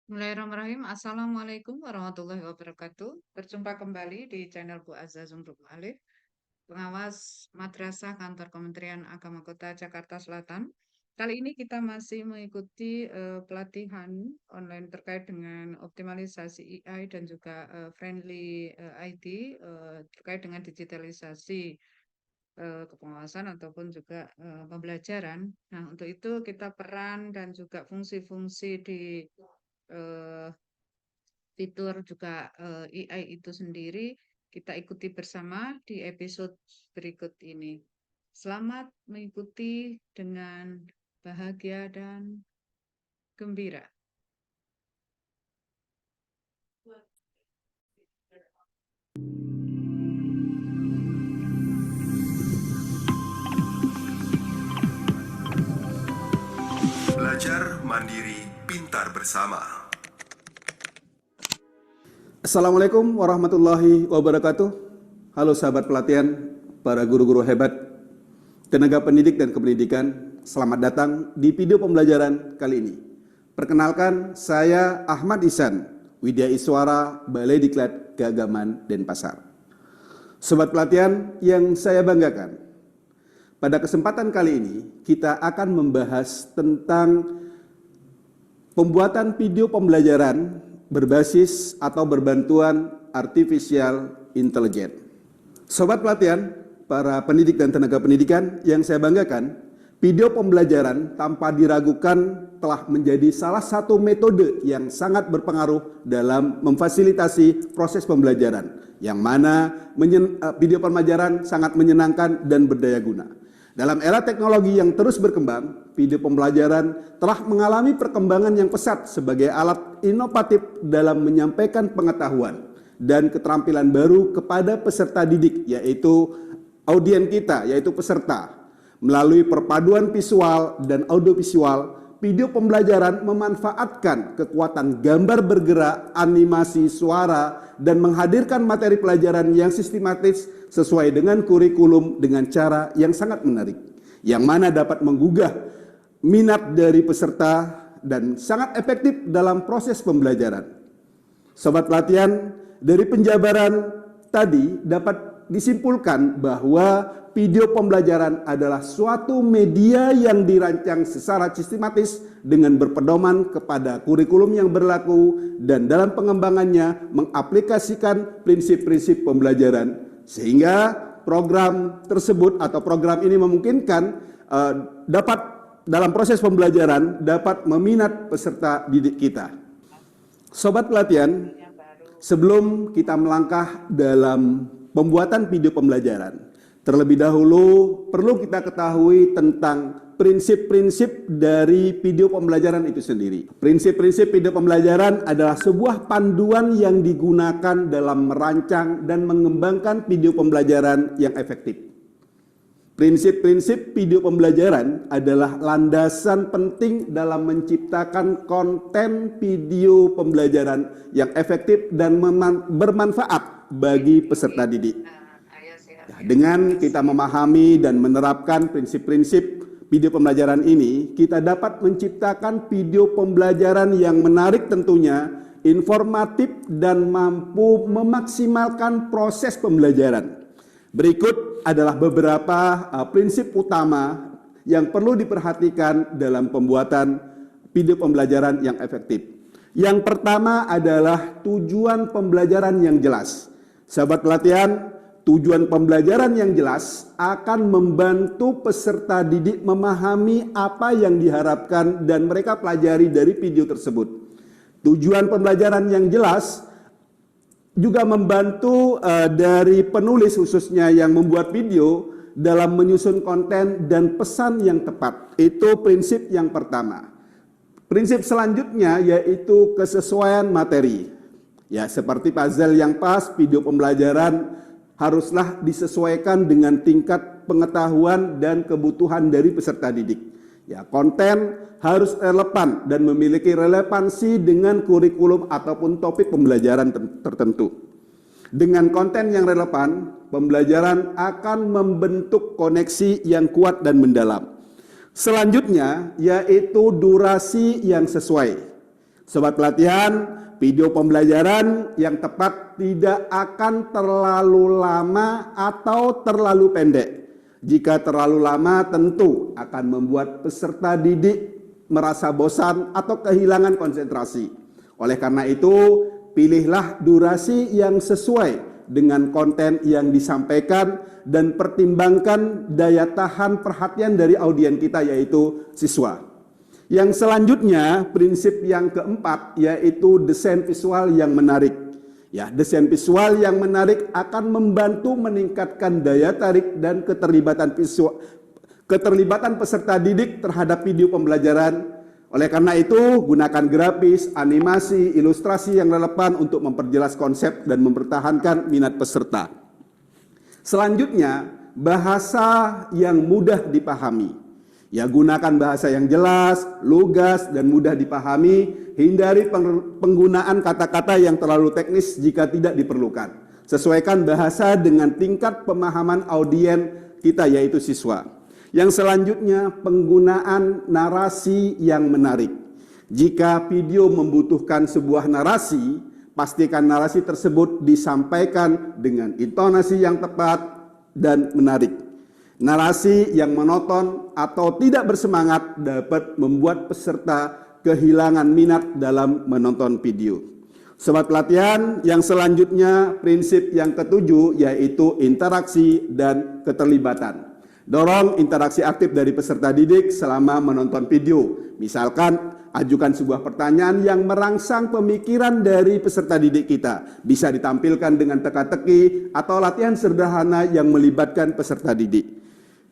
Bismillahirrahmanirrahim. Assalamualaikum warahmatullahi wabarakatuh. Berjumpa kembali di channel Bu Azza Zumruk Alif, pengawas Madrasah Kantor Kementerian Agama Kota Jakarta Selatan. Kali ini kita masih mengikuti pelatihan online terkait dengan optimalisasi AI dan juga friendly IT terkait dengan digitalisasi kepengawasan ataupun juga pembelajaran. Nah, untuk itu kita peran dan juga fungsi-fungsi di eh, fitur juga AI itu sendiri kita ikuti bersama di episode berikut ini. Selamat mengikuti dengan bahagia dan gembira. Belajar mandiri, pintar bersama. Assalamualaikum warahmatullahi wabarakatuh. Halo sahabat pelatihan, para guru-guru hebat, tenaga pendidik dan kependidikan. Selamat datang di video pembelajaran kali ini. Perkenalkan, saya Ahmad Ihsan, Widya Iswara, Balai Diklat Keagamaan Denpasar. Sobat pelatihan yang saya banggakan, pada kesempatan kali ini kita akan membahas tentang pembuatan video pembelajaran berbasis atau berbantuan artificial intelligence. Sobat pelatihan, para pendidik dan tenaga pendidikan yang saya banggakan, video pembelajaran tanpa diragukan telah menjadi salah satu metode yang sangat berpengaruh dalam memfasilitasi proses pembelajaran, yang mana video pembelajaran sangat menyenangkan dan berdaya guna. Dalam era teknologi yang terus berkembang, video pembelajaran telah mengalami perkembangan yang pesat sebagai alat inovatif dalam menyampaikan pengetahuan dan keterampilan baru kepada peserta didik, yaitu audien kita, yaitu peserta. Melalui perpaduan visual dan audiovisual, video pembelajaran memanfaatkan kekuatan gambar bergerak, animasi, suara, dan menghadirkan materi pelajaran yang sistematis sesuai dengan kurikulum dengan cara yang sangat menarik, yang mana dapat menggugah minat dari peserta dan sangat efektif dalam proses pembelajaran. Sobat pelatihan, dari penjabaran tadi dapat disimpulkan bahwa video pembelajaran adalah suatu media yang dirancang secara sistematis dengan berpedoman kepada kurikulum yang berlaku dan dalam pengembangannya mengaplikasikan prinsip-prinsip pembelajaran, sehingga program tersebut atau program ini memungkinkan dapat dalam proses pembelajaran dapat meminat peserta didik kita. Sobat pelatihan, sebelum kita melangkah dalam pembuatan video pembelajaran, terlebih dahulu perlu kita ketahui tentang prinsip-prinsip dari video pembelajaran itu sendiri. Prinsip-prinsip video pembelajaran adalah sebuah panduan yang digunakan dalam merancang dan mengembangkan video pembelajaran yang efektif. Prinsip-prinsip video pembelajaran adalah landasan penting dalam menciptakan konten video pembelajaran yang efektif dan bermanfaat bagi peserta didik. Dengan kita memahami dan menerapkan prinsip-prinsip video pembelajaran ini, kita dapat menciptakan video pembelajaran yang menarik tentunya, informatif, dan mampu memaksimalkan proses pembelajaran. Berikut adalah beberapa prinsip utama yang perlu diperhatikan dalam pembuatan video pembelajaran yang efektif. Yang pertama adalah tujuan pembelajaran yang jelas. Sahabat pelatihan, tujuan pembelajaran yang jelas akan membantu peserta didik memahami apa yang diharapkan dan mereka pelajari dari video tersebut. Tujuan pembelajaran yang jelas juga membantu dari penulis khususnya yang membuat video dalam menyusun konten dan pesan yang tepat. Itu prinsip yang pertama. Prinsip selanjutnya yaitu kesesuaian materi. Ya, seperti puzzle yang pas, video pembelajaran haruslah disesuaikan dengan tingkat pengetahuan dan kebutuhan dari peserta didik. Ya, konten harus relevan dan memiliki relevansi dengan kurikulum ataupun topik pembelajaran tertentu. Dengan konten yang relevan, pembelajaran akan membentuk koneksi yang kuat dan mendalam. Selanjutnya yaitu durasi yang sesuai. Sobat pelatihan, video pembelajaran yang tepat tidak akan terlalu lama atau terlalu pendek. Jika terlalu lama tentu akan membuat peserta didik merasa bosan atau kehilangan konsentrasi. Oleh karena itu, pilihlah durasi yang sesuai dengan konten yang disampaikan dan pertimbangkan daya tahan perhatian dari audiens kita, yaitu siswa. Yang selanjutnya, prinsip yang keempat, yaitu desain visual yang menarik. Ya, desain visual yang menarik akan membantu meningkatkan daya tarik dan keterlibatan peserta didik terhadap video pembelajaran. Oleh karena itu, gunakan grafis, animasi, ilustrasi yang relevan untuk memperjelas konsep dan mempertahankan minat peserta. Selanjutnya, bahasa yang mudah dipahami. Ya, gunakan bahasa yang jelas, lugas, dan mudah dipahami. Hindari penggunaan kata-kata yang terlalu teknis jika tidak diperlukan. Sesuaikan bahasa dengan tingkat pemahaman audiens kita, yaitu siswa. Yang selanjutnya, penggunaan narasi yang menarik. Jika video membutuhkan sebuah narasi, pastikan narasi tersebut disampaikan dengan intonasi yang tepat dan menarik. Narasi yang monoton atau tidak bersemangat dapat membuat peserta kehilangan minat dalam menonton video. Sobat pelatihan, yang selanjutnya prinsip yang ketujuh yaitu interaksi dan keterlibatan. Dorong interaksi aktif dari peserta didik selama menonton video. Misalkan, ajukan sebuah pertanyaan yang merangsang pemikiran dari peserta didik kita. Bisa ditampilkan dengan teka-teki atau latihan sederhana yang melibatkan peserta didik.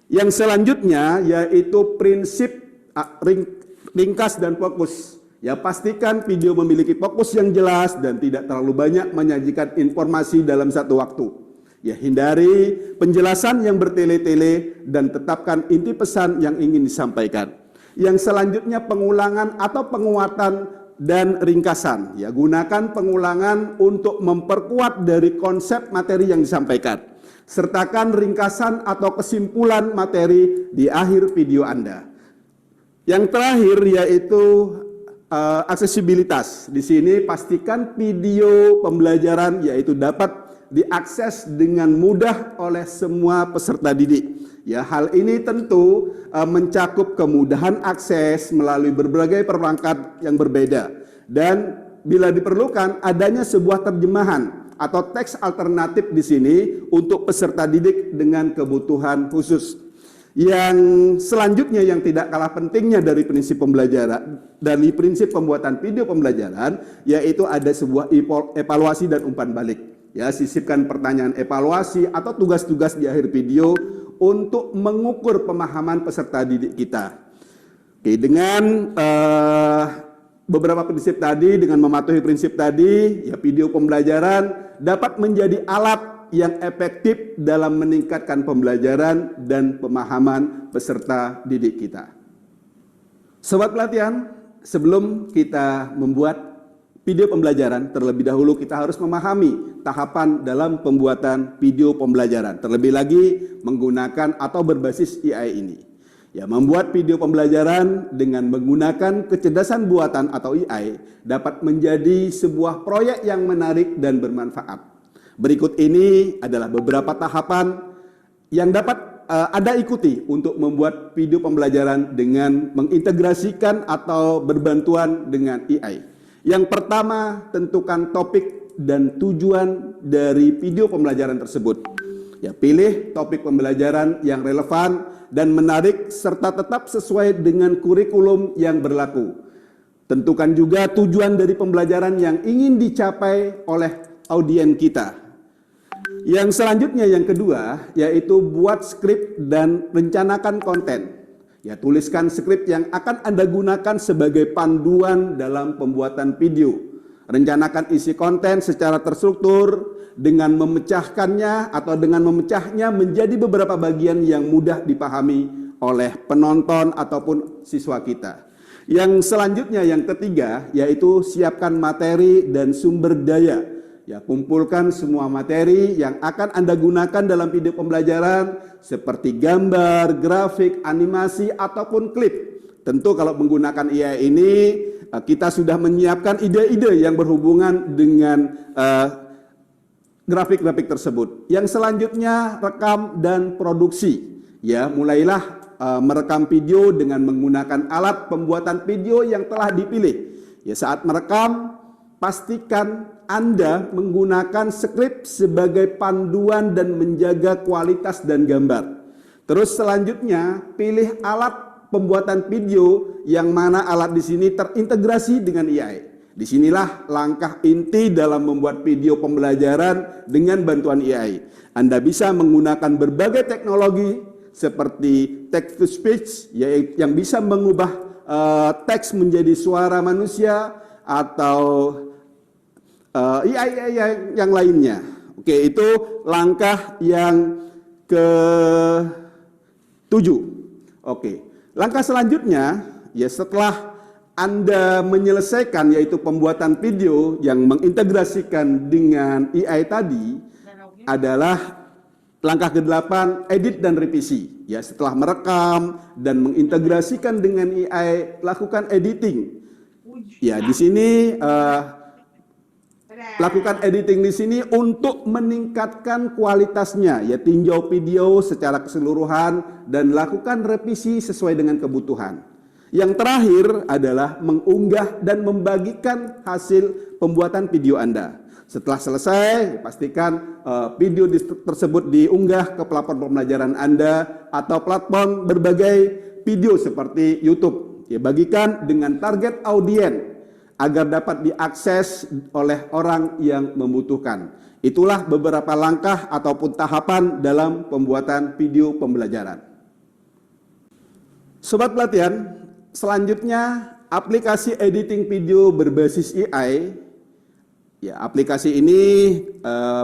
Yang selanjutnya yaitu prinsip ringkas dan fokus. Ya, pastikan video memiliki fokus yang jelas dan tidak terlalu banyak menyajikan informasi dalam satu waktu. Ya, hindari penjelasan yang bertele-tele dan tetapkan inti pesan yang ingin disampaikan. Yang selanjutnya pengulangan atau penguatan dan ringkasan. Ya, gunakan pengulangan untuk memperkuat dari konsep materi yang disampaikan. Sertakan ringkasan atau kesimpulan materi di akhir video Anda. Yang terakhir yaitu aksesibilitas. Di sini pastikan video pembelajaran yaitu dapat diakses dengan mudah oleh semua peserta didik. Ya, hal ini tentu mencakup kemudahan akses melalui berbagai perangkat yang berbeda dan bila diperlukan adanya sebuah terjemahan atau teks alternatif di sini untuk peserta didik dengan kebutuhan khusus. Yang selanjutnya yang tidak kalah pentingnya dari prinsip pembelajaran, dari prinsip pembuatan video pembelajaran, yaitu ada sebuah evaluasi dan umpan balik. Ya, sisipkan pertanyaan evaluasi atau tugas-tugas di akhir video untuk mengukur pemahaman peserta didik kita. Oke, dengan beberapa prinsip tadi, dengan mematuhi prinsip tadi, ya video pembelajaran dapat menjadi alat yang efektif dalam meningkatkan pembelajaran dan pemahaman peserta didik kita. Sobat pelatihan, sebelum kita membuat video pembelajaran, terlebih dahulu kita harus memahami tahapan dalam pembuatan video pembelajaran. Terlebih lagi menggunakan atau berbasis AI ini. Ya, membuat video pembelajaran dengan menggunakan kecerdasan buatan atau AI dapat menjadi sebuah proyek yang menarik dan bermanfaat. Berikut ini adalah beberapa tahapan yang dapat Anda ikuti untuk membuat video pembelajaran dengan mengintegrasikan atau berbantuan dengan AI. Yang pertama, tentukan topik dan tujuan dari video pembelajaran tersebut. Ya, pilih topik pembelajaran yang relevan dan menarik serta tetap sesuai dengan kurikulum yang berlaku. Tentukan juga tujuan dari pembelajaran yang ingin dicapai oleh audiens kita. Yang selanjutnya yang kedua yaitu buat skrip dan rencanakan konten. Ya, tuliskan skrip yang akan Anda gunakan sebagai panduan dalam pembuatan video. Rencanakan isi konten secara terstruktur dengan memecahkannya atau dengan memecahnya menjadi beberapa bagian yang mudah dipahami oleh penonton ataupun siswa kita. Yang selanjutnya yang ketiga yaitu siapkan materi dan sumber daya. Ya, kumpulkan semua materi yang akan Anda gunakan dalam video pembelajaran seperti gambar, grafik, animasi ataupun klip. Tentu kalau menggunakan AI ini kita sudah menyiapkan ide-ide yang berhubungan dengan grafik-grafik tersebut. Yang selanjutnya rekam dan produksi. Ya, mulailah merekam video dengan menggunakan alat pembuatan video yang telah dipilih. Ya, saat merekam pastikan Anda menggunakan skrip sebagai panduan dan menjaga kualitas dan gambar. Terus selanjutnya pilih alat pembuatan video yang mana alat di sini terintegrasi dengan AI. Disinilah langkah inti dalam membuat video pembelajaran dengan bantuan AI. Anda bisa menggunakan berbagai teknologi seperti text to speech yang bisa mengubah teks menjadi suara manusia atau AI yang lainnya. Oke, itu langkah yang ke-7. Oke, langkah selanjutnya ya setelah Anda menyelesaikan yaitu pembuatan video yang mengintegrasikan dengan AI tadi adalah langkah ke-8, edit dan revisi. Ya, setelah merekam dan mengintegrasikan dengan AI, lakukan editing. Ya, di sini lakukan editing di sini untuk meningkatkan kualitasnya, ya tinjau video secara keseluruhan dan lakukan revisi sesuai dengan kebutuhan. Yang terakhir adalah mengunggah dan membagikan hasil pembuatan video Anda. Setelah selesai, pastikan video tersebut diunggah ke platform pembelajaran Anda atau platform berbagai video seperti YouTube. Ya, bagikan dengan target audiens agar dapat diakses oleh orang yang membutuhkan. Itulah beberapa langkah ataupun tahapan dalam pembuatan video pembelajaran. Sobat pelatihan, selanjutnya aplikasi editing video berbasis AI. Ya, aplikasi ini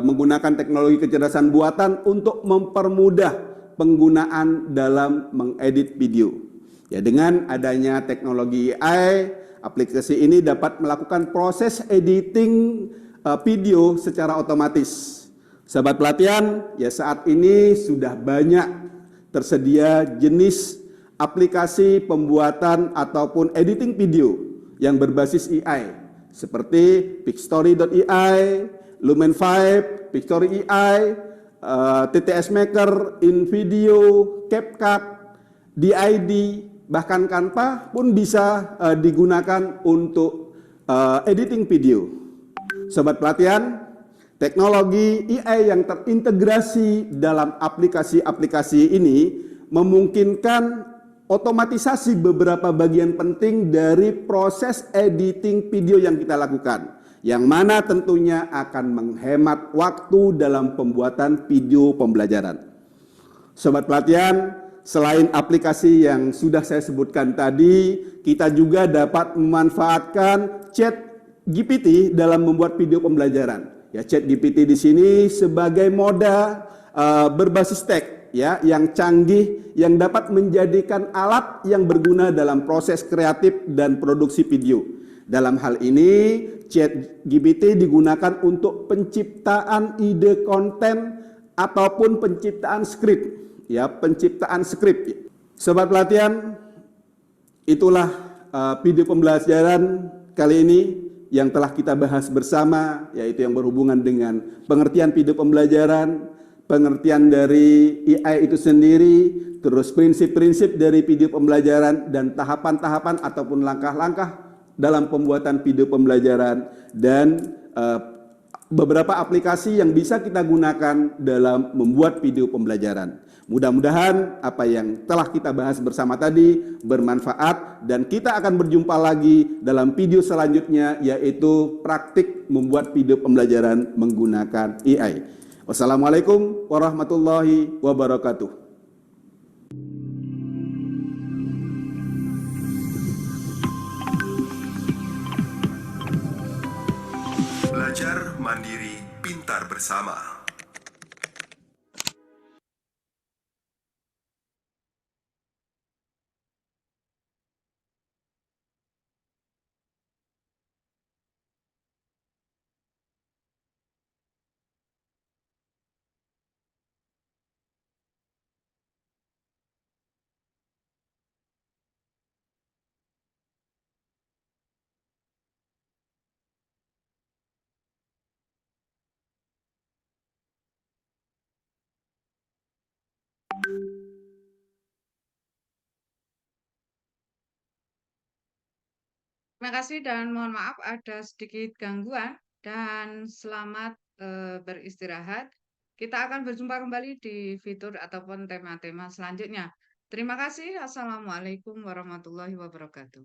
menggunakan teknologi kecerdasan buatan untuk mempermudah penggunaan dalam mengedit video. Ya, dengan adanya teknologi AI, aplikasi ini dapat melakukan proses editing video secara otomatis. Sahabat pelatihan, ya saat ini sudah banyak tersedia jenis aplikasi pembuatan ataupun editing video yang berbasis AI seperti Pictory.ai, Lumen 5, Pictory AI, TTS Maker, InVideo, CapCut, DID, bahkan Canva pun bisa digunakan untuk editing video. Sobat pelatihan, teknologi AI yang terintegrasi dalam aplikasi-aplikasi ini memungkinkan otomatisasi beberapa bagian penting dari proses editing video yang kita lakukan, yang mana tentunya akan menghemat waktu dalam pembuatan video pembelajaran. Sobat pelatihan, selain aplikasi yang sudah saya sebutkan tadi, kita juga dapat memanfaatkan ChatGPT dalam membuat video pembelajaran. Ya, ChatGPT di sini sebagai moda berbasis teks, ya, yang canggih yang dapat menjadikan alat yang berguna dalam proses kreatif dan produksi video. Dalam hal ini, ChatGPT digunakan untuk penciptaan ide konten ataupun penciptaan skrip. Ya, penciptaan skrip. Sobat pelatihan, itulah video pembelajaran kali ini yang telah kita bahas bersama, yaitu yang berhubungan dengan pengertian video pembelajaran, pengertian dari AI itu sendiri, terus prinsip-prinsip dari video pembelajaran dan tahapan-tahapan ataupun langkah-langkah dalam pembuatan video pembelajaran dan beberapa aplikasi yang bisa kita gunakan dalam membuat video pembelajaran. Mudah-mudahan apa yang telah kita bahas bersama tadi bermanfaat dan kita akan berjumpa lagi dalam video selanjutnya, yaitu praktik membuat video pembelajaran menggunakan AI. Wassalamualaikum warahmatullahi wabarakatuh. Belajar mandiri, pintar bersama. Terima kasih dan mohon maaf ada sedikit gangguan dan selamat beristirahat. Kita akan berjumpa kembali di fitur ataupun tema-tema selanjutnya. Terima kasih. Assalamualaikum warahmatullahi wabarakatuh.